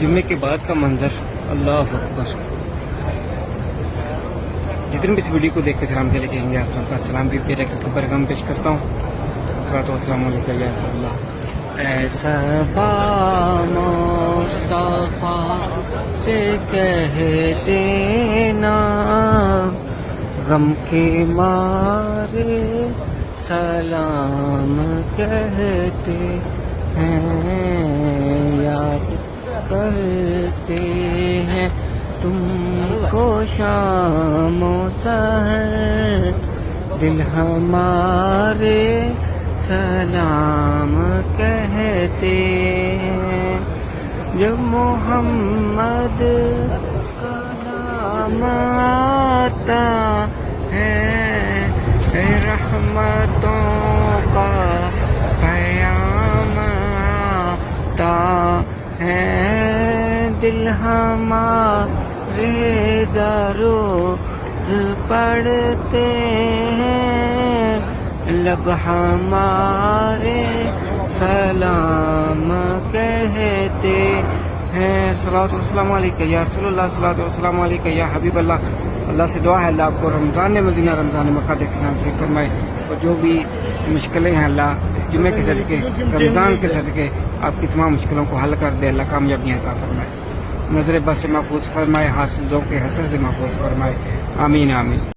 جمعے کے بعد کا منظر، اللہ اکبر. جتنے بھی اس ویڈیو کو دیکھ کے سلام کے لے کہیں گے آپ سب کا سلام بھی پیرے کا برگم پیش کرتا ہوں. الصلوۃ والسلام علیکم یا رسول اللہ. ایسا با مصطفیٰ سے کہہ دینا غم کے مارے سلام کہتے ہیں، یاد کرتے ہیں تم کو شام و سحر، دل ہمارے سلام کہتے ہیں. جب محمد کا نام آتا ہے، رحمتوں کا پیام آتا ہے، دل ہمارے درود پڑھتے ہیں، لب ہمارے سلام کہتے ہیں. الصلوۃ والسلام علیکم یا رسول اللہ، الصلوۃ والسلام علیکم یا حبیب اللہ. اللہ سے دعا ہے اللہ آپ کو رمضان مدینہ، رمضان مکہ دیکھنا نصیب فرمائے، اور جو بھی مشکلیں ہیں اللہ اس جمعے کے صدقے، رمضان کے صدقے آپ کی تمام مشکلوں کو حل کر دے، اللہ کامیابیاں عطا فرمائے، نظر بد سے محفوظ فرمائے، حاسدوں کے حسد سے محفوظ فرمائے. آمین آمین.